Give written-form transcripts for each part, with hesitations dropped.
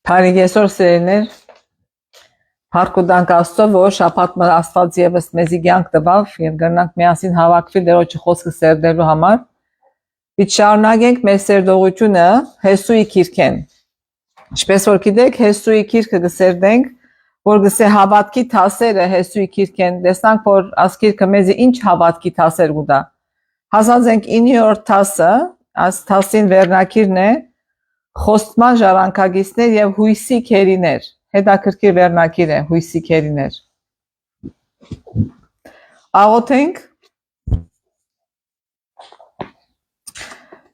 Բարի այսօր սերներ Փառքուդանք Աստծո որ շաբաթը Աստված եւս մեզի կյանք տվավ եւ գնանք միասին հավաքվել Տերոջի խոսքը սերդելու համար Պիտի շարունակենք մեր սերդողությունը Հեսուի քիրքեն Ինչպես որ գիտեք Հեսուի քիրքը կսերդենք որ գսե հավատքի թասերը Հեսուի քիրքեն տեսանք որ ասքիրքը մեզի ինչ հավատքի թասեր կուտա Հասանք 9-րդ թասը աս թասին վերնակիրն է Խոստման ժառանգագիցներ եւ հույսի քերիներ հետաքրքիր վերնակիր է հույսի քերիներ Աղոթենք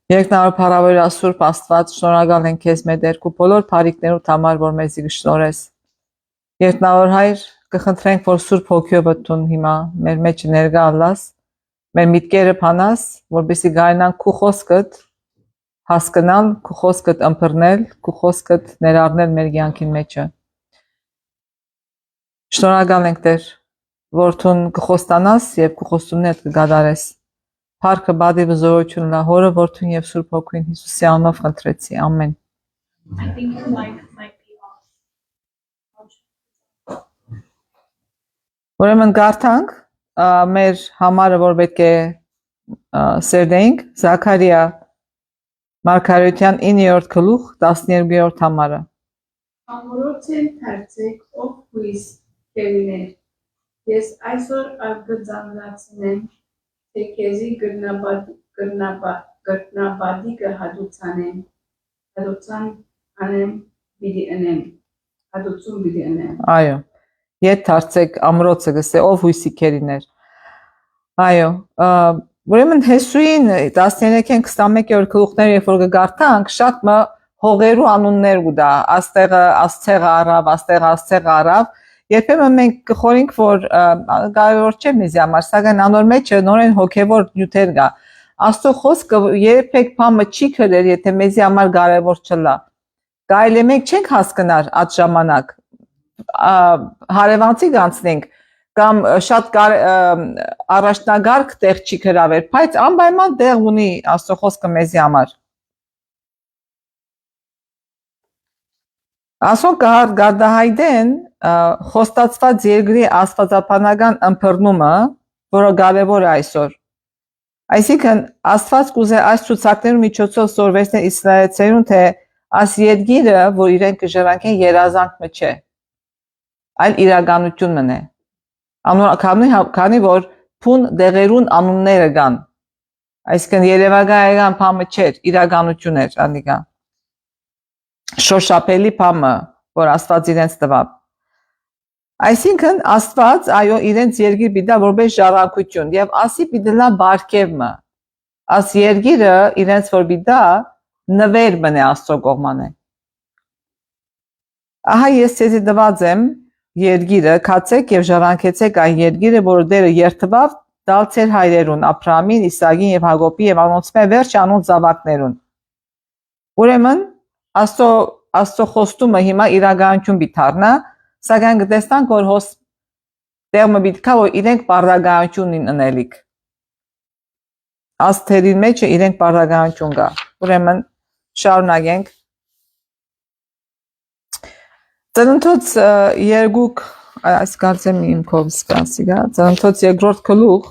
Երկնավոր փառավոր Սուրբ Աստված շնորհակալ ենք քեզ մեր դերքու բոլոր բարիքներուդ համար որ մեզի գշնորես Երկնավոր Հայր կխնդրենք որ Սուրբ Հոգիով դուն հիմա մեր մեջ ներկա ալաս մեր միտքերը փանաս որպեսզի գայնանք քու խոսքդ հասկանալ, քու խոսքդ ըմբռնել, քու խոսքդ ներառնել մեր կյանքին մեջը։ Շնորհակալ ենք Տեր, որ դու կխոստանաս եւ քու խոստումներդ կգադարես։ Փառքը բադի վզորություն լա հորը որդուն եւ Սուրբ Հոգին Հիսուսի անունով խնդրեցի։ Ամեն։ I think the mic might be off. Ուրեմն գարտանք մեր համարը որ պետք է սերդենք Զաքարիա Մարգարեթյան 9-րդ գլուխ 12-րդ համարը Ամորոցեն թարցեք ով հույս քերիներ Ես այսօր արգծանացնեմ թե քեզի գրնաբադի կհադուցանեմ հադուցան անեմ բիդի անեմ հադուցում բիդի անեմ Այո Ետ թարցեք ամրոցը գսե ով հույսի քերիներ Այո Ուրեմն Հեսուին 13-ին 21-րդ գլուխները երբ որ գարտանք շատ մը հողերու անուններ կուտա աստեղը աստեղը արավ աստեղը աստեղը արավ երբեմն մենք կխորինք որ կարևոր չէ մեզ համար սակայն անոր մեջը նորեն հոգևոր նյութեր կա Աստծո խոսքը երբեք բամը չի քրել եթե մեզ համար կարևոր չլա Գայլե մենք չենք հասկանար այդ ժամանակ հարևանցի գանցնենք կամ շատ առաջնագարկ տեղ չի գրավել, բայց անպայման տեղ ունի Աստծո խոսքը մեզի համար։ Ասոն գարդահայտեն խոստացված երկրի աստվածաբանական ըմբռնումը, որը կարևոր է այսօր։ Այսինքն Աստված կուզե այս ցուցակներու միջոցով սորվեցնել իսրայելցերուն, թե այս երկիրը, որ իրենք կժրանքեն երազանք չէ, այլ իրականություն մնե։ Քանի որ փուն դեղերուն անունները կան այսինքն երևակայական բամը չէր իրականություն էր անիկա շոշափելի բամը որ Աստված իրենց տվավ այսինքն Աստված այո իրենց երկիր պիտա որպես ժառանգություն եւ ասի պիտա բարգեւը աս երկիրը իրենց որ պիտա նվեր մնե Աստծո կողմանը ահա ես ցեզի տված եմ Երգիրը քացեք եւ ժառանգեցեք այն երգիրը, որ դերը երթվավ դալ ցեր հայրերուն Աբրահամին, Իսահակին եւ Հակոբի եւ անոնցմե վերջ անոն զավակներուն։ Ուրեմն Աստծո խոստումը հիմա իրականություն բիթառնա, սակայն կտեսնանք որ հոս դերմը բիթքա որ իրենք բարդագայություն ունենելիք։ Աստերին մեջը իրենք բարդագայություն կա։ Ուրեմն շարունակենք Ծննդոց երկուք այս կարծեմ իմ կողմից սպասիգա ծննդոց երկրորդ գլուխ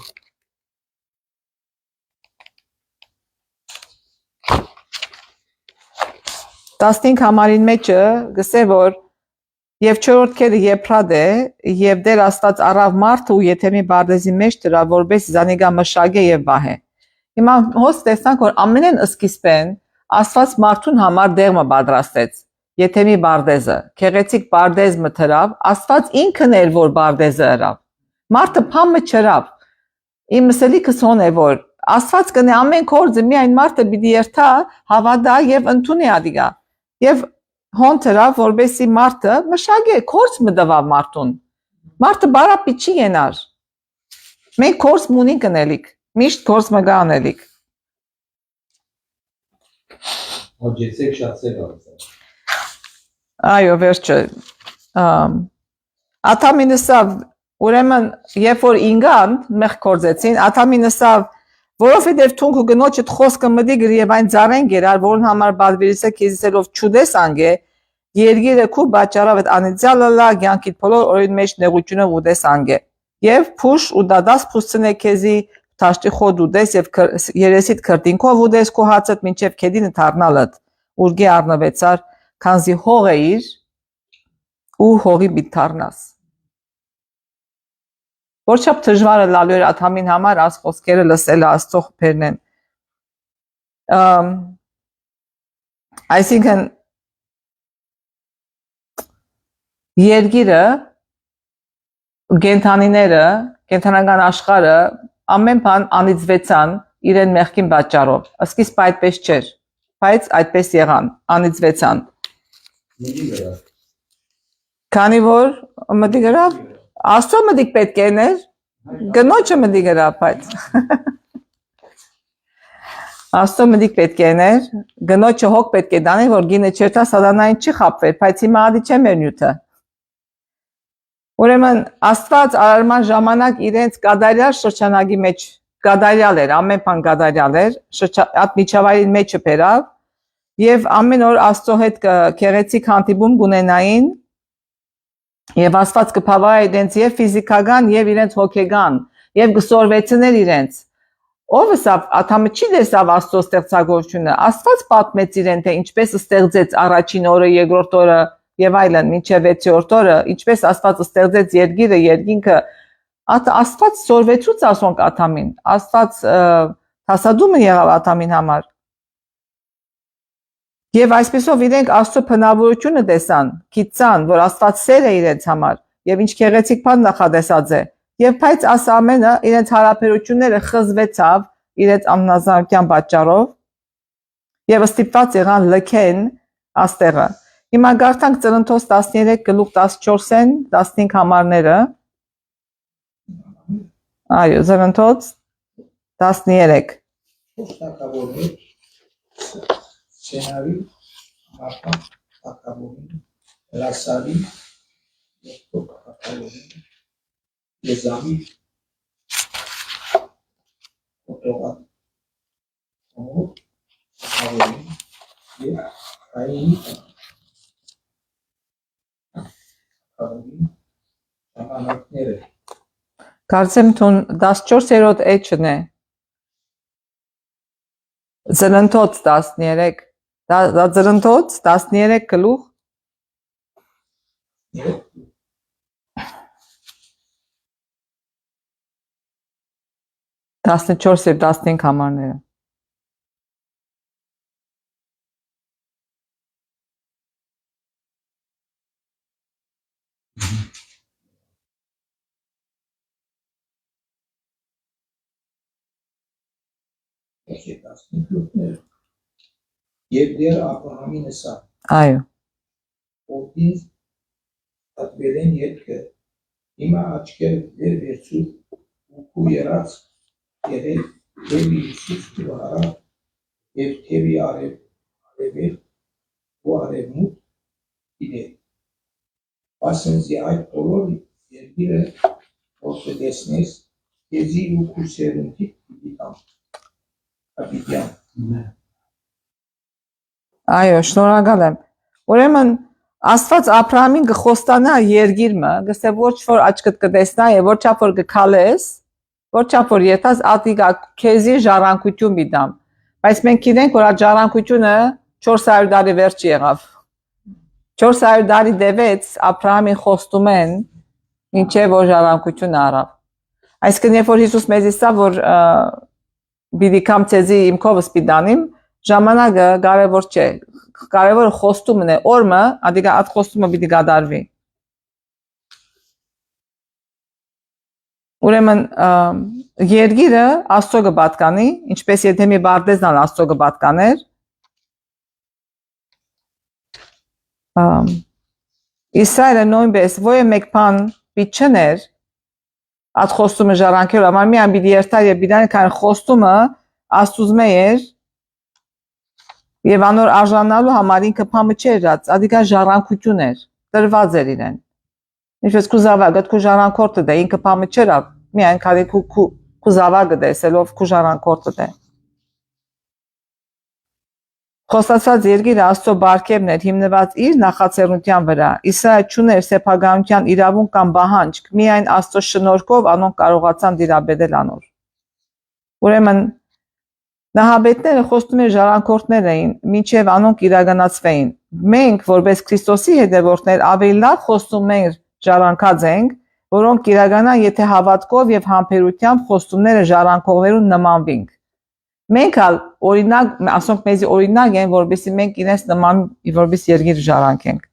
15 համարին մեջը գսե որ եւ 4-րդ քերը Եփրատ է եւ դեր Աստված առավ մարդը ու Եթեմի բարդեզի մեջ դրա որպես զանիգա մշակե եւ վահե Հիմա հոս տեսանք որ ամենեն սկիզբեն Աստված մարդուն համար դերմը պատրաստեց Եթեմի բարդեզը, քեղեցիկ բարդեզ մթրավ, Աստված ինքն էր որ բարդեզը հրավ։ Մարդը փամը չրավ։ Իմ մսելիքս հոն է որ Աստված կնե ամեն կորձը միայն մարդը պիտի երթա, հավատա եւ ընդունի ադիգա։ Եվ հոն թրավ որբեսի մարդը մշակե կորձ մտավ մարդուն։ Մարդը բարապի չի ենար։ Մենք կորձ մունի կնելիք, միշտ կորձ մը գանելիք։ Հոջեցեք շացեք ալսա։ Այո, վերջը Աթամինսավ ուրեմն երբ որ ինգան մեղ կորձեցին Աթամինսավ որովհետև թունք ու գնոջդ խոսքը մտի գրի եւ այն ծառեն գերար որն համար բադվիրիսը քիզիսելով ճուդես անգե Երգիրը քու բաճարավ այդ անիծյալը լա ցանկիտ բոլոր օրին մեջ նեղությունը ուտես անգե։ Եվ փուշ ու դադաս փուսցնե քեզի թաշտի խոդ ուտես եւ երեսիդ քրտինքով ուտես քո հացդ մինչեւ քեդին թարնալդ ուրգի առնվեցար քանզի հող էիր ու հողի բիթարնաս։ Որչափ դժվար է լալու էր աթամին համար աս խոսքերը լսելը աստծո խփերն են։ Այսինքն Երգիրը գենթանիները, կենթանական աշխարհը ամեն բան անիծվեցան իրեն մեղքին պատճառով։ Սկիզբը այդպես չէր, բայց այդպես եղան, անիծվեցան։ Քանի որ մտի գրավ, աստծո մտիկ պետք է ներ, գնոջը մտի գրավ, բայց աստծո մտիկ պետք է ներ, գնոջը հոգ պետք է դանի, որ գինը չերտա սատանային չի խապվեր, բայց հիմա ադի չէ մեր նյութը։ Ուրեմն Աստված արարման ժամանակ իրենց գադարյալ շրջանագի մեջ գադարյալ էր, ամեն բան գադարյալ էր, այդ միջավայրի մեջը բերավ եւ ամեն օր Աստծո հետ քեղեցիկ հանդիպում գունենային եւ Աստված կփավայ իրենց եւ ֆիզիկական եւ իրենց հոգեգան եւ գսորվեցներ իրենց։ Ով է սա աթամը չի դեսավ Աստծո ստեղծագործությունը, Աստված պատմեց իրեն թե ինչպես ստեղծեց առաջին օրը, երկրորդ օրը եւ այլն, մինչեւ 6-րդ օրը, ինչպես Աստված ստեղծեց երգիրը, երկինքը, Աստված սորվեցուց ասոնք աթամին, Աստված հասադումը եղավ աթամին համար։ Եվ այսպեսով իրենք Աստծո բնավորությունը տեսան, գիտցան, որ Աստված սեր է իրենց համար եւ ինչ քեղեցիկ բան նախադեսած է։ Եվ բայց աս ամենը իրենց հարաբերությունները խզվեցավ իրենց ամնազարության պատճառով եւ ստիպված եղան լքեն աստեղը։ Հիմա գարտանք Ծննդոց 13:14-ին 15 համարները։ Այո, Ծննդոց 13 Թակավորներ Սենարի Մարտան Թակավորին Լասարի Թակավորին Եզամի Օտողատ Թակավորին եւ Այինի Թակավորին ժամանակները Կարծեմ թուն 14-րդ էջն է։ Ծննդոց 13 դա ծննդոց 13 գլուխ 14 եւ 15 համարները։ Եվ դեր Աբրահամին ասա Այո։ Որդին պատվել են ետքը հիմա աչքերը դեր վերցու ու երած երեք թևի Հիսուս դուհարա և թևի արևել ու արևմուտ իդե ասենզի այդ բոլոր երգիրը որ կտեսնես քեզի ու քուսերունթի պիտի Ապիտյան Այո, շնորհակալ եմ։ Ուրեմն Աստված Աբրահամին գխոստանա երգիրը, գսե ոչ որ աչքդ կտեսնա եւ ոչ չափ որ գքալես, ոչ չափ որ երթաս ատիգա քեզի ժառանգություն բիդամ։ Բայց մենք գիտենք որ այդ ժառանգությունը 400 տարի վերջ եղավ։ 400 տարի դեվեց Աբրահամին խոստում են ինչե որ ժառանգությունը արավ։ Այսինքն երբ որ Հիսուս մեզ իսա որ բիդի կամ ցեզի իմ կովս բիդանիմ ժամանակը կարևոր չէ կարևորը խոստումն է օրը ադիգա այդ խոստումը պիտի կատարվի ուրեմն երգիրը Աստծո կպատկանի ինչպես եթե մի բարտեզնալ Աստծո կպատկաներ Իսրայելը նույնպես ոյ մեկ բան պիչներ այդ խոստումը ժառանգելու համար մի ամբիդի երթար եւ բիդան քան խոստումը Աստուծմե էր եւ անոր արժանալու համար ինքը փամը չերած ադիգա ժառանգություն էր տրված էր իրեն ինչպես քու զավակը քու ժառանգորդը դե ինքը փամը չերավ միայն քանի քու զավակը դեսելով քու ժառանգորդը դե Խոստացված երկիրը Աստծո բարգևն էր հիմնված իր նախաձեռնության վրա։ Իսրայել չուներ սեփականության իրավունք կամ պահանջ, միայն Աստծո շնորհքով անոնք կարողացան դիրաբերել անոր։ Ուրեմն նահաբետները խոստում են ժառանգորդներ էին, մինչև անոնք իրականացվեին։ Մենք, որպես Քրիստոսի հետևորդներ, ավելի լավ խոստում ենք ժառանգած ենք, որոնք իրականան, եթե հավատքով եւ համբերությամբ խոստումները ժառանգողներուն նմանվենք։ Մենք ալ օրինակ, ասոնք մեզի օրինակ են, որովհետեւ մենք իրենց նման որպես երկիր ժառանգենք։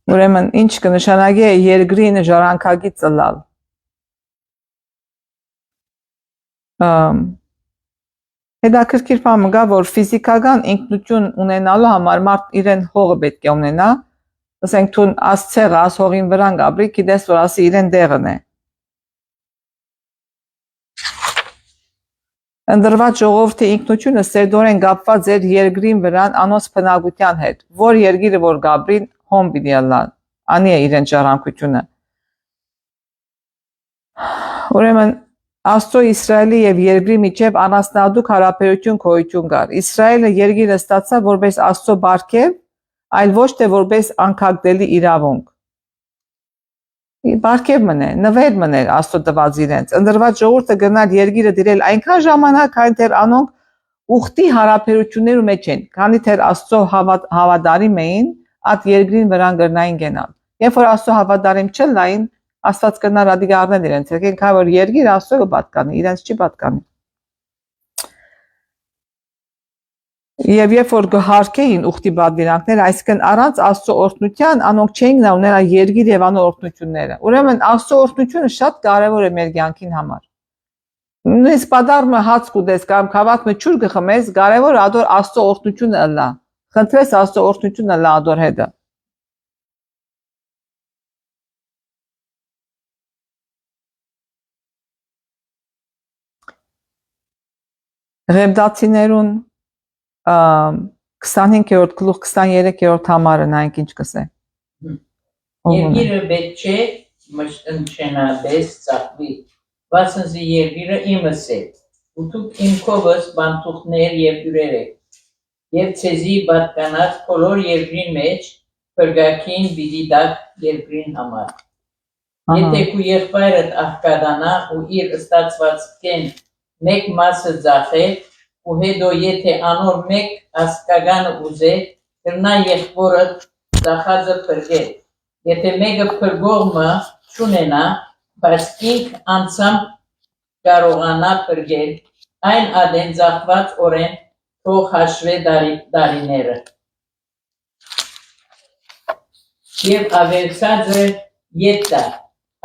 Ուրեմն ինչ կնշանակի երկրին ժառանգագից լալ։ Հետաքրքիր բան կա, որ ֆիզիկական ինքնություն ունենալու համար մարդ իրեն հողը պետք է ունենա, ասենք թուն ասցեղը աս հողին վրան գաբրի, գիտես որ ասի իրեն դեղն է։ Ընդրված ժողովրդի ինքնությունը սերտորեն կապված էր երկրին վրան անոնց բնակության հետ, որ երկիրը որ գաբրին հոմ պիտի ալան, անի է իրեն ժառանգությունը։ Ուրեմն Աստծո Իսրայելի եւ երկրի միջև անասնադուկ հարաբերություն գոյություն կար։ Իսրայելը երկիրը ստացավ որպես Աստծո բարգև, այլ ոչ թե որպես անկարգելի իրավունք։ Բարգև մնե, նվեր մներ Աստծո տված իրենց։ Ընդրված ժողովուրդը գնալ երկիրը դիրել այնքան ժամանակ, այն դեռ անոնք ուխտի հարաբերություններու մեջ են, քանի դեռ Աստծո հավատարիմ էին, այդ երկրին վրան գրնային գնալ։ Երբ որ Աստծո հավատարիմ չլային, Աստված կնա ռադիկա առնել իրենց, եկեն քա որ երկիր Աստծո կպատկանի, իրենց չի պատկանի։ Եվ երբ որ գհարկեին ուխտի բادرանքները, այսինքն առանց Աստծո օրհնության անոնք չէին ունենալ երկիր եւ անոր օրհնությունները։ Ուրեմն Աստծո օրհնությունը շատ կարեւոր է մեր կյանքին համար։ Նույնիսկ պադարմը հաց կուտես կամ քավաթը ջուր կխմես, կարեւոր ադոր Աստծո օրհնությունը ըլլա։ Խնդրես Աստծո օրհնությունը ըլլա ադոր հետը։ Ղեբդացիներուն 25-րդ գլուխ 23-րդ համարը նայենք ինչ կսե։ Երկիրը պետք չէ մշտնչենաբես ծախվի, վասնզի երկիրը իմս է, ու դուք իմ կովս բանտուղներ և հյուրեր եք, և ցեզի պատկանած բոլոր երկրին մեջ փրկագին պիտի տաք երկրին համար։ Եթե քու եղբայրդ աղքատանա ու իր ստացվածքեն մեկ մասը ծախե, ու հետո եթե անոր մեկ ասկագանը ուզե, կրնա եղբորդ ծախածը փրկել։ Եթե մեկը փրկողը չունենա, բայց ինք անցամ կարողանա փրկել, այն ադեն ծախված օրեն թող հաշվե տարիները։ Եվ ավելցած է ետտա,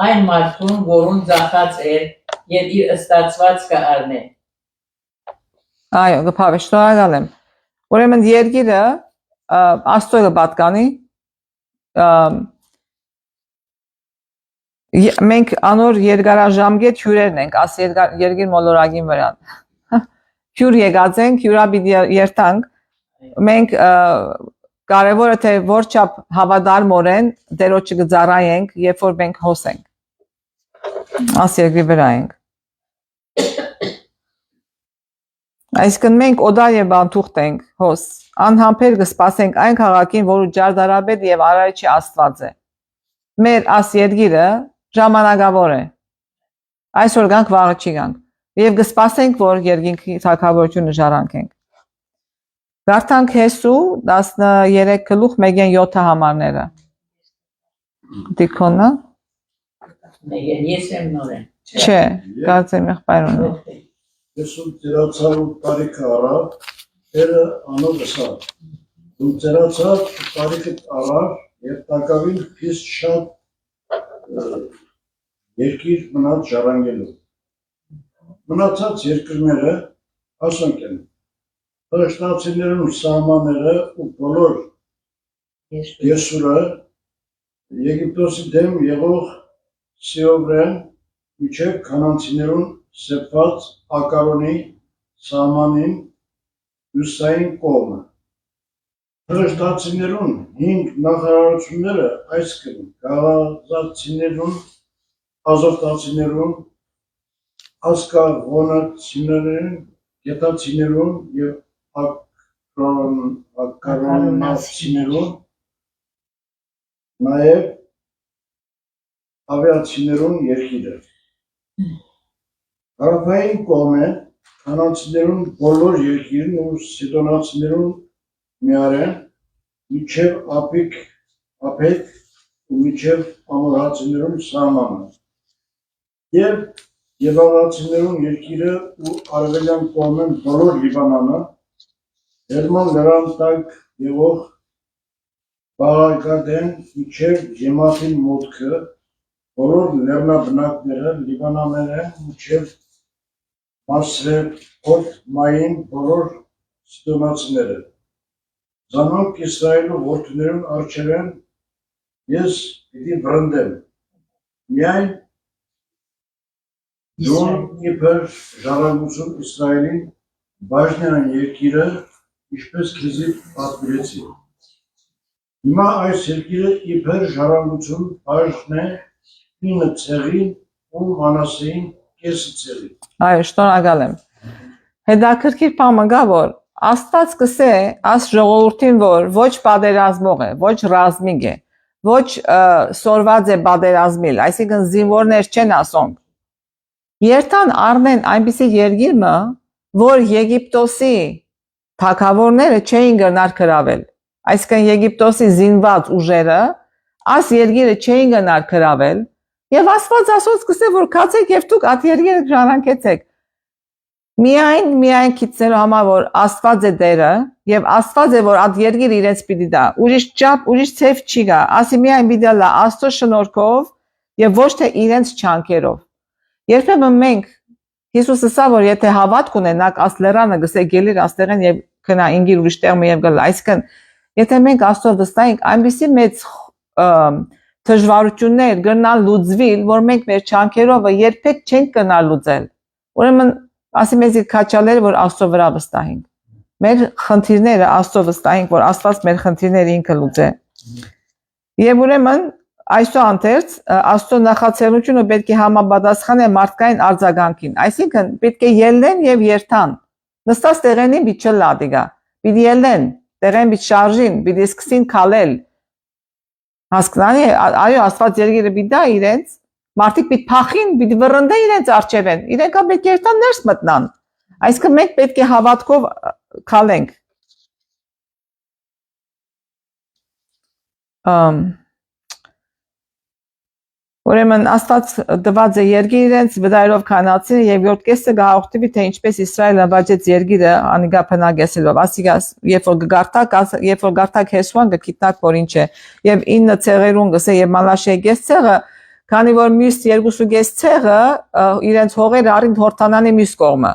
այն մարդուն, որուն ծախած էր, և իր ստացվածքը առնե։ Այո, գփավ, շնորհակալ եմ։ Ուրեմն երկիրը Աստծո կպատկանի, մենք անոր երկարաժամկետ հյուրերն ենք, աս երկիր մոլորակին վրա։ Հյուր եկած ենք, հյուրա պիտի երթանք, մենք կարևորը թե որչափ հավատարմորեն Տերոջը կծառայենք, երբ որ մենք հոս ենք։ Աս երկրի վրա ենք։ Այսինքն մենք օդար եւ բանտուղտ ենք հոս, անհամբեր կսպասենք այն քաղաքին, որը ջարդարաբեդ եւ արարիչի Աստված է։ Մեր աս երկիրը ժամանակավոր է։ Այսօր գանք, վաղը չի գանք։ Եվ կսպասենք, որ երկինքի թագավորությունը ժառանգենք։ Գարթանք Հեսու 13 գլուխ 1-7 համարները։ Դիքոնը։ Ես եմ նորեն։ Չէ, կարծեմ եղբայրոնը։ Ես ու ծերացավ ու տարիքը առավ, տերը անով ըսավ, ու ծերացավ ու տարիքը առավ, և տակավին պիս շատ երկիր մնաց ժառանգելու։ Մնացած երկրները ասոնք են, հրաշտացիներն ու սահմանները ու բոլոր Եսուրը, Եգիպտոսի դեմ եղող Սիովրեն, միջև կանանցիներուն սեպված ակարոնի սահմանին ուսային կողմը։ Հրաշտացիներուն 5 նախարարությունները այսքան գաղազացիներուն, ազովտացիներուն, ասկաղոնացիներուն, գետացիներուն եւ ակրոնացիներուն, նաեւ ավիացիներուն երկիրը։ Հարավային կողմեն կանանցիներուն բոլոր երկիրն ու սիդոնացիներուն միարեն միջև ափեք ու միջև ամորացիներուն սահմանը եւ եվաղացիներուն երկիրը ու արևելյան կողմեն բոլոր Լիբանանը Հերմոն լեռան տակ եղող Բաղագադեն միջև Եմաթին մուտքը բոլոր լեռնաբնակները Լիբանաներեն միջև Մասրեփոթ մային բոլոր սիդոնացիները Զանոնք Իսրայելու որդիներուն առջևեն ես պիտի վրընդեմ միայն դու իբր ժառանգություն Իսրայելին բաժնյան երկիրը ինչպես քեզի պատվիրեցի հիմա այս երկիրը իբր ժառանգություն բաժն է 9 ցեղին ու Մանասեին կեսը ցեղին Այո, շնորհակալ եմ։ Հետաքրքիր բանը գա որ Աստված կսե աս ժողովրդին որ ոչ պատերազմող է, ոչ ռազմիկ է, ոչ սորված է պատերազմիլ, այսինքն զինվորներ չեն ասոնք։ Երթան առնեն այնպիսի երկիրը, որ Եգիպտոսի թագավորները չէին գնար կրավել։ Այսինքն Եգիպտոսի զինված ուժերը աս երկիրը չէին գնար կրավել, եւ Աստված ասոց կսե որ կացեք եւ դուք այդ երկիրը ժառանգեցեք։ Միայն քիծելու համար որ Աստված է դերը եւ Աստված է որ այդ երկիրը իրենց պիտի տա։ Ուրիշ չափ, ուրիշ ցև չի գա։ Ասի միայն պիտի լա Աստծո շնորհքով եւ ոչ թե իրենց չանքերով։ Երբեմն մենք Հիսուսը ասա որ եթե հավատք ունենաք աս լեռանը գսե գելիր աստեղեն եւ քնա ինգիր ուրիշ տեղ եւ գալ այսքան եթե մենք Աստծո վստահենք այնպեսի մեծ դժվարություններ գնալ լուծվիլ որ մենք մեր չանքերով երբեք չենք գնալ լուծել։ Ուրեմն ասի մեզի քաչալեր որ Աստծո վրա վստահենք։ Մեր խնդիրները Աստծո վստահենք որ Աստված մեր խնդիրները ինքը լուծե։ Եվ ուրեմն այսօր անտերց Աստծո նախաձեռնությունը պետք է համապատասխանե մարդկային արձագանքին։ Այսինքն պետք է ելնեն եւ երթան։ Նստած տեղենին պիտի չլադիգա։ Պիտի ելնեն, տեղեն պիտի շարժին, պիտի սկսին քալել։ Հասկանալի է, այո, Աստված երկիրը պիտի դա իրենց, մարդիկ պիտի փախին, պիտի վռնդե իրենց արջևեն։ Իրենք պետք է երթան ներս մտնան։ Այսինքն մենք պետք է հավատքով քալենք։ Ուրեմն Աստված տված է երկիր իրենց վդայելով կանացին եւ յոթ կեսը գահողտիվի թե ինչպես Իսրայելը բաժեց երկիրը անիգա փնագեսելով ասիգաս երբ որ գարտակ հեսուան գկիտնակ որ ինչ է եւ 9 ցեղերուն գսե եւ Մալաշեի գես ցեղը քանի որ մյուս 2.5 ցեղը իրենց հողերը առին հորթանանի մյուս կողմը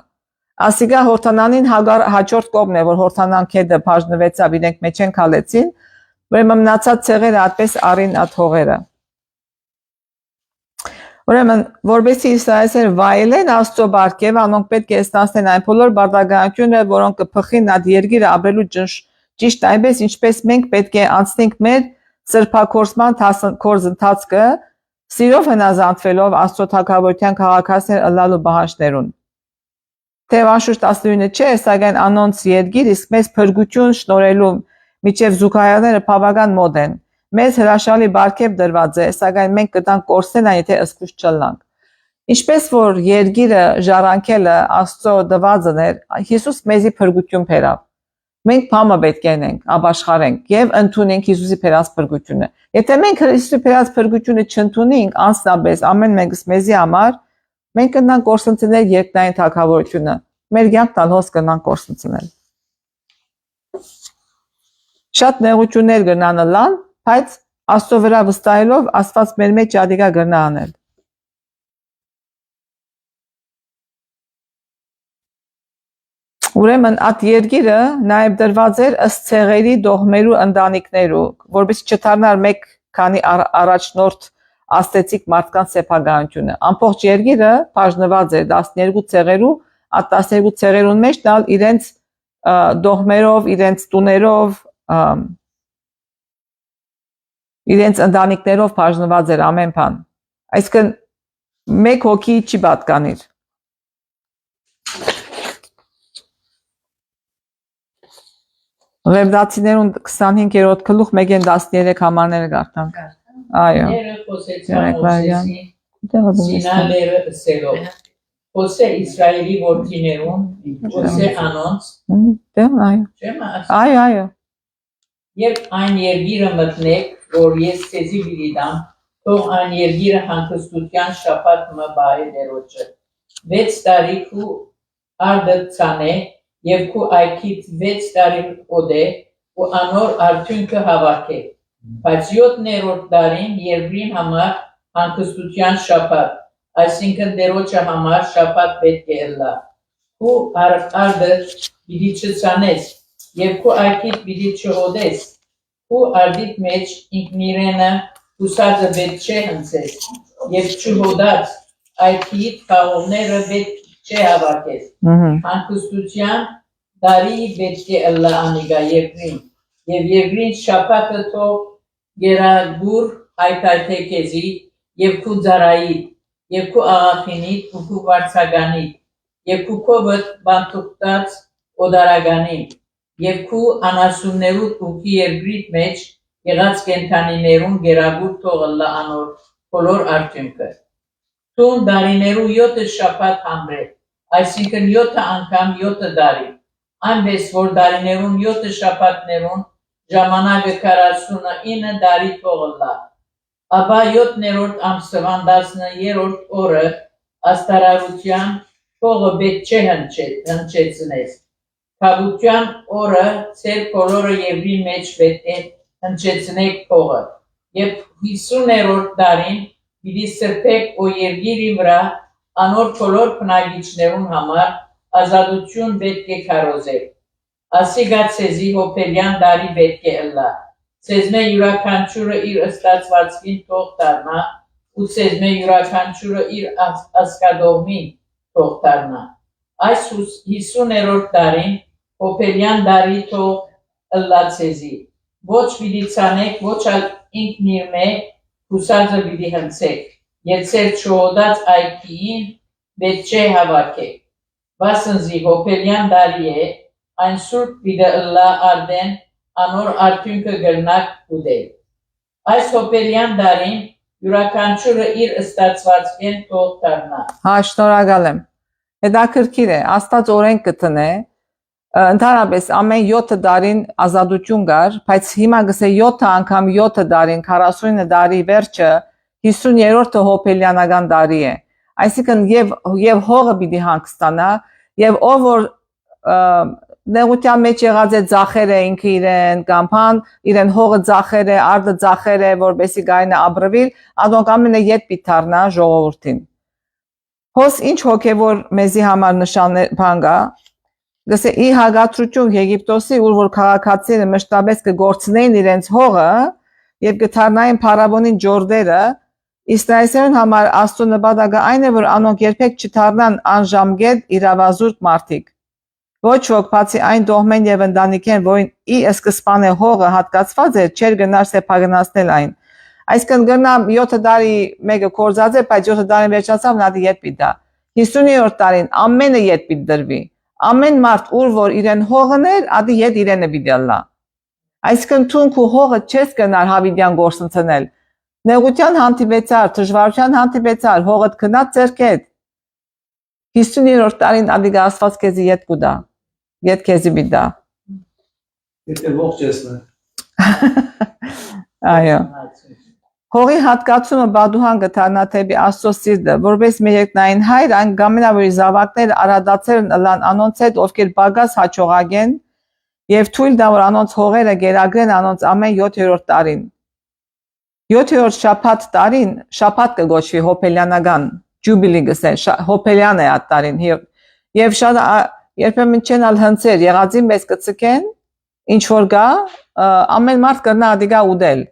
ասիգա հորթանանին հաջորդ կողմն է որ հորթանան քեդը բաժնվեցավ իրենք մեջ են քալեցին ուրեմն մնացած ցեղերը այդպես առին այդ հողերը Ուրեմն, որբեսի Իսրայելը վայելեն Աստծո բարգև, անոնք պետք է ստանցնեն այն բոլոր բարդագայությունը, որոնք կփխին այդ երկիրը ապրելու ճիշտ այնպես, ինչպես մենք պետք է անցնենք մեր սրբակորսման գործընթացը, սիրով հնազանդվելով Աստծո թագավորության քաղաքացիներ ըլլալու պահանջներուն։ Թեև անշուշտ 19 չէ, սակայն անոնց երկիր իսկ մեծ փրկություն շնորհելու միջև զուգահեռները բավական մոտ են։ Մեզ հրաշալի բարգև դրված է, սակայն մենք կտանք կորսենա, եթե ըսկուց չլանք։ Ինչպես որ երկիրը ժառանգելը Աստծո դվածն էր, Հիսուս մեզի փրկություն բերավ։ Մենք բամը պետք է անենք, ապաշխարենք եւ ընդունենք Հիսուսի բերած փրկությունը։ Եթե մենք Հիսուսի բերած փրկությունը չընդունենք, անձնապես ամեն մեկս մեզի համար, մենք կնանք կորսնցնել երկնային թագավորությունը։ Մեր կյանքն հոս կնանք կորսնցնել։ Շատ նեղություններ կնան լան Բայց Աստծո վրա վստահելով Աստված մեր մեջ ադիգա գնա անել։ Ուրեմն այդ երկիրը նաև դրված էր ըստ ցեղերի դողմերու ընտանիքներու, որովհետեւ չդառնար մեկ քանի առաջնորդ աստեցիկ մարդկանց սեփականությունը։ Ամբողջ երկիրը բաժնված էր 12 ցեղերու, այդ 12 ցեղերուն մեջ տալ իրենց դողմերով, իրենց տուներով իրենց ընտանիքներով բաժնված էր ամեն բան։ Այսինքն մեկ հոգի չի պատկանիր։ Լևդացիներուն 25-րդ գլուխ 1-13 համարները գարտանք։ Այո։ Ները խոսեցան Երեք վայրկյան։ Մովսեսին Սինալերը սելով։ Խոսե Իսրայելի որդիներուն, խոսե անոնց, Դե, այո։ չեմ ասում։ Այո։ Երբ այն երգիրը մտնեք, որ ես ցեզի պիտի տամ, թող այն երգիրը հանգստության շաբաթ մը բայ դերոջը։ 6 տարի քու արդը ցանե եւ քու այքիդ 6 տարի օդե ու անոր արդյունքը հավաքե։ Բայց 7-րդ տարին երգրին համար հանգստության շաբաթ, այսինքն դերոջը համար շաբաթ պետք է ըլլա։ Քու արդը պիտի չցանես եւ քու այքիդ պիտի չհոդես։ Քու արդիդ մեջ ինքնիրենը ուսածը պետք չէ հնցես եւ չհոդած այքիդ խաղողները պետք չէ հավաքես։ Հանգստության դարի պետք է ըլլա անիգա երկրին եւ երկրին շաբաթը թող գերագուր այթայթե քեզի եւ քու ծարայի եւ քու աղախինի ու քու վարցագանի եւ քու կովդ բանտուկտած օդարագանի եւ քու անասուններու ուքի երկրիտ մեջ եղած կենթանիներուն գերագուր թող ըլլա անոր բոլոր արդյունքը։ Տուն դարիներու 7 շաբաթ համրե, այսինքն 7 անգամ 7 դարի, այնպես որ դարիներուն 7 շաբաթներուն ժամանակը 49 դարի թող ըլլա։ Ապա 7-րդ ամսվան 10-րդ օրը աստարարության թողը պետք չէ հնչեցնես։ Թագության օրը ծեր բոլորը երկրի մեջ պետք է հնչեցնեք փողը, եւ 50-րդ դարին պիտի սրբեք ու երկիրի վրա անոր բոլոր բնակիչներուն համար ազատություն պետք է քարոզեք։ Ասիգա ցեզի հոպելյան դարի պետք է ըլլա։ Ցեզմե յուրաքանչյուրը իր ըստացվածքին թող դառնա, ու ցեզմե յուրաքանչյուրը իր ասկադողմին թող դառնա։ Այս 50-րդ դարին հոպելյան դարի թող ըլլա ցեզի։ Ոչ պիտի ցանեք, ոչ ինքն իր մե հուսածը պիտի հնցեք, եւ ծեր չհոդած այքին պետք չէ հավաքեք։ Վասնզի հոպելյան դարի է, այն սուրբ պիտի ըլլա արդեն անոր արդյունքը գրնակ ուդել։ Այս հոպելյան դարին յուրաքանչյուրը իր ըստացվածքեն թող դառնա։ Հա, շնորհակալ եմ։ Հետաքրքիր է, Աստված օրենք կտնե, ընդհանրապես ամեն 7 դարին ազատություն կար, բայց հիմա գսե 7 անգամ 7 դարին 49 դարի վերջը 50-րդը հոպելյանական դարի է։ Այսինքն եւ հողը պիտի հանգստանա եւ ով որ նեղության մեջ եղած է ձախերը ինքը իրեն կամ բան իրեն հողը ձախերը արդը ձախերը որբեսի գայնը ապրվիլ ադոնք ամենը ետ պիտի դառնա ժողովրդին։ Հոս ինչ հոգևոր մեզի համար նշան բան կա գսե ի հագատրություն Եգիպտոսի ուր որ քաղաքացիները մշտապես կգործնեին իրենց հողը եւ կթարնային փարավոնին ջորդերը Իսրայելյան համար Աստծո նպատակը այն է որ անոնք երբեք չդառնան անժամգետ իրավազուրկ մարդիկ ոչ ոք բացի այն դողմեն եւ ընտանիքեն որին ի սկզբանե հողը հատկացված էր չէր գնար սեփականացնել այն այսինքն գնա 7 տարի մեկը կորզած է բայց 7 տարին վերջացավ նա ետ պիտա 50-րդ տարին ամենը ետ պիտի դրվի ամեն մարդ ուր որ իրեն հողն էր ադի ետ իրենը պիտի ըլլա այսինքն թունք ու հողը չես գնար հավիդյան գործընծնել նեղության հանդիպեցար դժվարության հանդիպեցար հողդ գնաց ձերքեդ 50-րդ տարին ադիգա Աստված քեզի ետ կուտա ետ քեզի պիտա Եթե ողջ եսնը։ Այո Հողի հատկացումը բադուհան կդառնա թեպի Աստծո սիրտը, որպես մերեկնային հայր այն գամենավորի զավակները արադացերն ըլան անոնց հետ, ովքեր բագաս հաճողագեն եւ թույլ տա որ անոնց հողերը գերագրեն անոնց ամեն 7-րդ տարին։ 7-րդ շաբաթ տարին շաբաթ կգոչվի հոպելյանական ջուբիլի գսեն հոպելյան է այդ տարին եւ շատ երբեմն չեն ալ հնցեր եղածին մեզ կցկեն ինչ որ գա ամեն մարդ կրնա ադիգա ուդել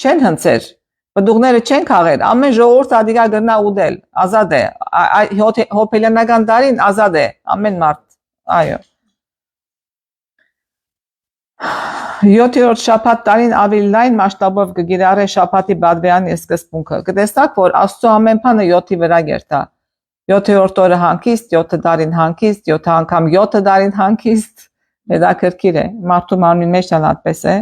չեն հնցեր Բդուղները չեն քաղեր, ամեն ժողովուրդ ադիգա գրնա ուդել, ազատ է, հոպելյանական տարին ազատ է, ամեն մարդ, այո։ 7-րդ շաբաթ տարին ավելի լայն մասշտաբով կգիրառե շաբաթի բադվերանի սկզբունքը, կտեսնակ, որ Աստծո ամեն բանը 7-ի վրա գերտա, 7-րդ օրը հանգիստ, 7 տարին հանգիստ, 7 անգամ 7 տարին հանգիստ, Հետաքրքիր է, մարդու մարմին մեջ էլ այդպես է։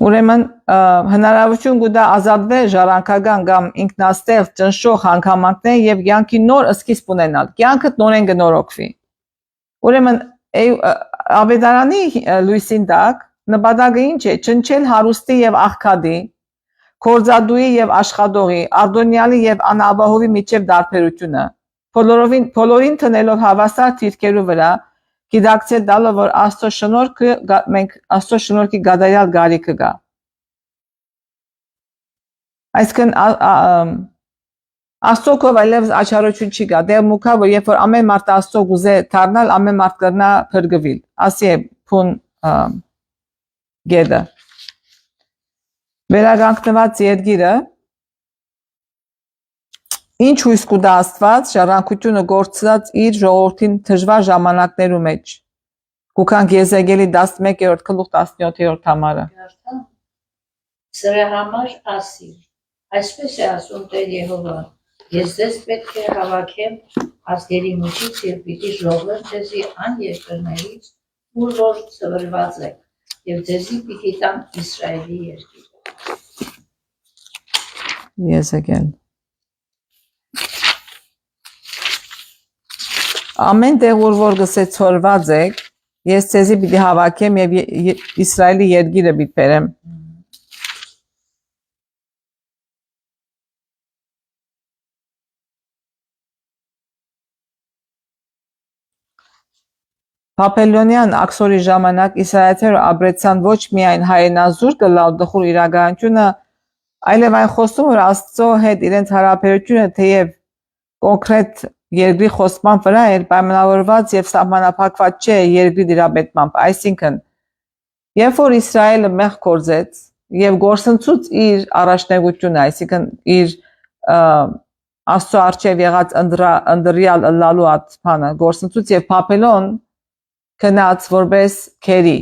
Ուրեմն հնարավորություն կուտա ազատվել ժառանգական կամ ինքնաստեղծ ճնշող հանգամանքներ եւ կյանքի նոր սկիզբ ունենալ։ Կյանքը նորեն կնորոգվի։ Ուրեմն Ավետարանի լույսին տակ նպատակը ինչ է՝ ճնչել հարուստի եւ աղքատի, կորզադուի եւ աշխատողի, արտոնյալի եւ անապահովի միջև դարբերությունը, բոլորին տնելով հավասար դիրքերու վրա, գիտակցել տալով, որ Աստծո շնորհքը մենք Աստծո շնորհքի գադարյալ գարիքը կա։ Այսինքն Աստծո կով այլևս աչարություն չի գա։ Դե մուքա որ երբ որ ամեն մարդ Աստծո գուզե դառնալ, ամեն մարդ կրնա փրկվել։ Ասի է փուն գեդը։ Վերագանքնված երկիրը ինչ հույս կուտա Աստված ժառանգությունը գործած իր ժողովրդին դժվար ժամանակներու մեջ։ Գուքան Եզեկիելի 11-րդ գլուխ 17-րդ համարը։ Սրա համար ասիր, այսպես է ասում Տեր Եհովան, ես ձեզ պետք է հավաքեմ ազգերի միջից և պիտի ժողվեմ ձեզի այն երկրներից, ուր որ ծվրված եք, և ձեզի պիտի տամ Իսրայելի երկիրը։ Եզեկիել։ Ամեն տեղ որ գսե ծորված եք, ես ձեզի պիտի հավաքեմ եւ Իսրայելի երկիրը պիտի բերեմ։ Բաբելոնյան աքսորի ժամանակ իսրայելցիները ապրեցան ոչ միայն հայրենազուրկ լավդխուր իրականությունը, այլև այն խոսում որ Աստծո հետ իրենց հարաբերությունը թեև կոնկրետ երկրի խոսման վրա էր պայմանավորված եւ սահմանափակված չէ երկրի դիրապետմամբ, այսինքն երբ որ Իսրայելը մեղ գործեց եւ գործընծուց իր առաջնեկությունը, այսինքն իր Աստծո արչեւ եղած ընդրյալ լալու ատփանը գործընծուց եւ Բաբելոն քնած որպես քերի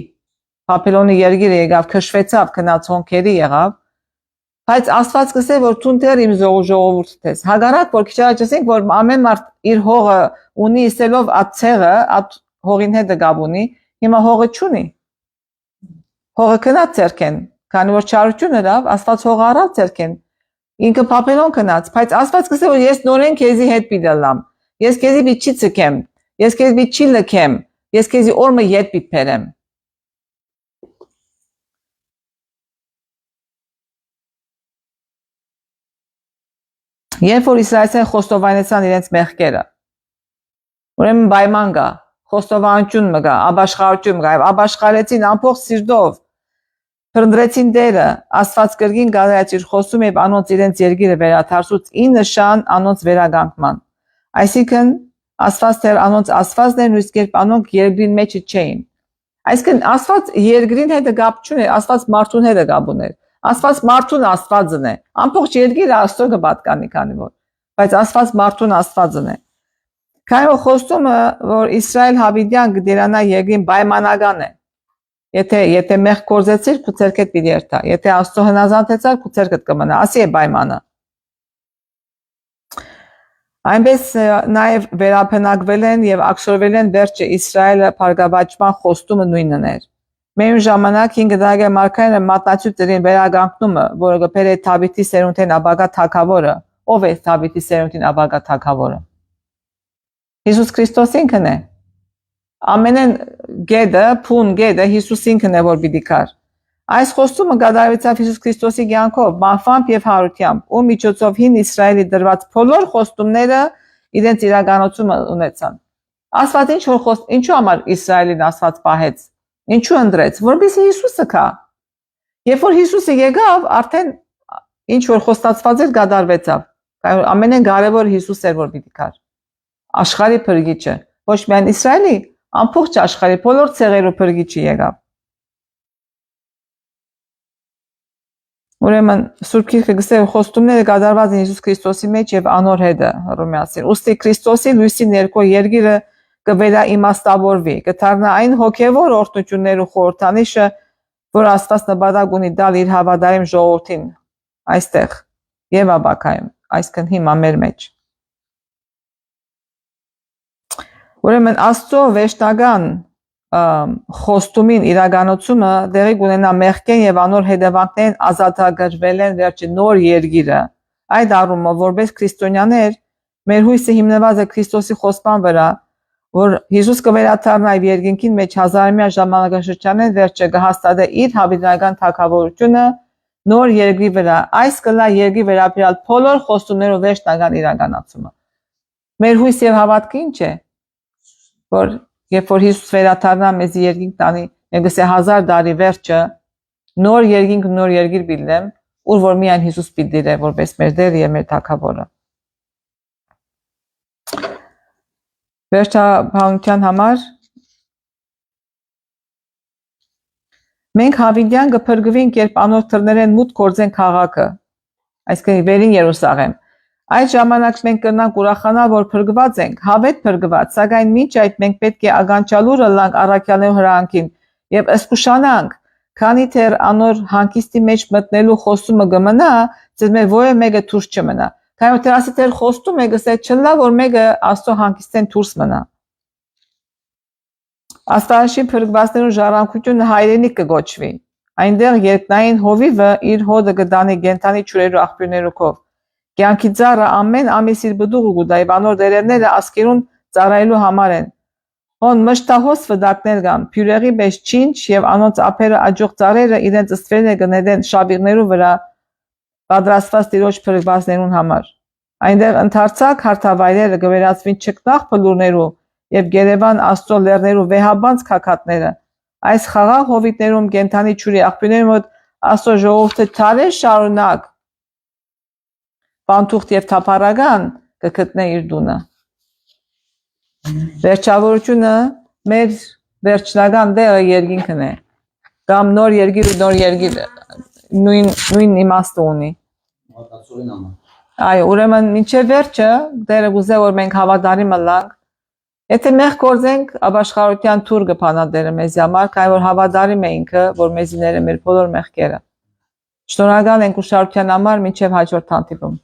Բաբելոնի երկիրը եկավ քշվեցավ քնած հոնքերի եղավ բայց Աստված կսե որ ցուն դեր իմ ժողովուրդն ես հագարակ որ քիչ աճեցինք որ ամեն մարդ իր հողը ունի իսելով at ցեղը at հողին հետ գաբ ունի հիմա հողը չունի հողը քնած ցերքեն քանի որ չարությունը լավ Աստված հողը առավ ցերքեն ինքը Բաբելոն քնած բայց Աստված կսե որ ես նորեն քեզի հետ պիտելամ ես քեզի պիտի չցկեմ ես քեզի պիտի չի լքեմ ես քեզի օրը ետ պիտի բերեմ երբ որ իսրայելցիները խոստովանեցան իրենց մեղքերը ուրեմն պայման կա խոստովանություն մգա աբաշխարություն մգա աբաշխարեցին ամբողջ սիրտով փնտրեցին Տերը Աստված կրկին գալաց իր խոսում եւ անոնց իրենց երկիրը վերադարձուց ի նշան անոնց վերագանքման այսինքն Աստված դեր անոնց Աստվածն էր նույնիսկ երբ անոնք երկրին մեջ չէին այսինքն Աստված երկրին հետ կապ չունի Աստված մարդուն հետ կապ ուներ Աստված մարդուն Աստվածն է ամբողջ երկիրը Աստծո կպատկանի քանի որ բայց Աստված մարդուն Աստվածն է քանի որ խոստումը որ Իսրայել հավիտյան կդերանա երկրին պայմանական է եթե մեղ կորզեցիր քու ցերքդ պիտի երթա եթե Աստծո հնազանդեցար քու ցերքդ կմնա ասի է պայմանը այնպես նաև վերապնակվել են եւ ակսորվել են վերջը Իսրայելը բարգավաճման խոստումը նույնն էր Մեր ժամանակ 5 դարի մարգարեները մատնացույց դրին վերագանքնումը, որը գբեր է Դավիթի սերունդին աբագա թագավորը, ով է Դավիթի սերունդին աբագա թագավորը։ Հիսուս Քրիստոս ինքն է։ Ամենեն գեդը, փուն գեդը Հիսուս ինքն է որ պիտի կար։ Այս խոստումը կատարվեցավ Հիսուս Քրիստոսի կյանքով, մահվամբ եւ հարությամբ, ու միջոցով հին Իսրայելի դրված բոլոր խոստումները իրենց իրականություն ունեցան։ Աստված ինչու համար Իսրայելին Աստված պահեց Ինչու ընդրեց, որպեսզի Հիսուսը կա։ Երբ որ Հիսուսը եկավ, արդեն ինչ որ խոստացված էր կատարվեցավ։ Ամենեն կարևորը Հիսուս էր որ պիտի կար։ Աշխարհի փրկիչը, ոչ միայն Իսրայելի, ամբողջ աշխարհի բոլոր ցեղերու փրկիչը եկավ։ Ուրեմն Սուրբ Գիրքը գսե խոստումները կատարված են Հիսուս Քրիստոսի մեջ եւ անոր հետը Հռոմեացին։ Ոստի Քրիստոսի լույսի ներքո երկիրը կվերաիմաստավորվի, կդառնա այն հոգևոր օրհնություններու խորհրդանիշը, որ Աստված նպատակ ունի տալ իր հավատարիմ ժողովրդին այստեղ եւ ապակայում, այսինքն հիմա մեր մեջ։ Ուրեմն Աստծո վերջնական խոստումին իրականացումը դեղի կունենա մեղքեն եւ անոր հետևանքներին ազատագրվել են վերջի նոր երկիրը։ Այդ առումով որպես քրիստոնյաներ մեր հույսը հիմնված է Քրիստոսի խոստման վրա, որ Հիսուս կվերադառնա եւ երկինքին մեջ հազարամյա ժամանակաշրջանին վերջը կհաստատի իր հավիտենական թագավորությունը նոր երկրի վրա։ Այս կլա երկրի վերաբերյալ բոլոր խոստումներով վերջնական իրականացումը։ Մեր հույս եւ հավատքը ինչ է, որ երբ որ Հիսուս վերադառնա մեզ երկինք տանի, մեգս է 1000 տարի վերջը նոր երկինք նոր երկիր բիլեմ, ուր որ միայն Հիսուս պիտի դիրե որպես մեր Տեր եւ մեր Թագավորը։ Վերջաբանության համար մենք հավիտյան կփրկվենք, երբ անոր թռներեն մուտք գործեն քաղաքը, այսինքն վերին Երուսաղեմ։ Այդ ժամանակ մենք կնանք ուրախանալ, որ փրկված ենք, հավետ փրկված, սակայն մինչ այդ մենք պետք է ականջալուրը լանք առաքյալների հրանքին եւ ըսկուշանանք, քանի թեր անոր հանգիստի մեջ մտնելու խոստումը կմնա, ձեզ մեր ովը մեկը դուրս չմնա։ Քանի որ ասի թեր խոստում է գսե չլա, որ մեկը Աստծո հանգիստեն դուրս մնա։ Աստանաշի փրկվածներու ժառանգությունը հայրենիք կգոչվի։ Այնտեղ երկնային հովիվը իր հոդը կդանի գենթանի ճուրերու աղբյուրներով։ Կյանքի ծառը ամեն ամիս իր բդուղը գուտա եւ անոր դերերները ասկերուն ծառայելու համար են։ Հոն մշտահոս վդակներ կան, փյուրեղի մեջ չինչ եւ անոնց ափերը աջող ծառերը իրենց ստվերները կնետեն շաբիղներու վրա պատրաստված տիրոջ փրկվածներուն համար։ Այնտեղ ընթարցակ հարթավայրերը կվերածվին չկնաղ փլուրներու եւ Գերեվան Աստծո լեռներու վեհաբանց քակատները։ Այս խաղաղ հովիտներում կենթանի ճուրի աղբյուրների մոտ Աստծո ժողովուրդը թարեր շարունակ Պանթուղթ եւ թափառական կգտնե իր դունը։ Վերջավորությունը մեր վերջնական դերը երկինքն է։ Կամ նոր երկիր ու նոր երկիր նույն իմաստը ունի։ Այո, ուրեմն մինչև վերջը դերը գուզե որ մենք հավատարիմ լանք։ Եթե մեղ գործենք, ապաշխարության թուր կփանա դերը մեզ համար, քանի որ հավատարիմ է ինքը, որ մեզի ները մեր բոլոր մեղքերը։ Շնորհակալ ենք ուշադրության համար, մինչև հաջորդ հանդիպում։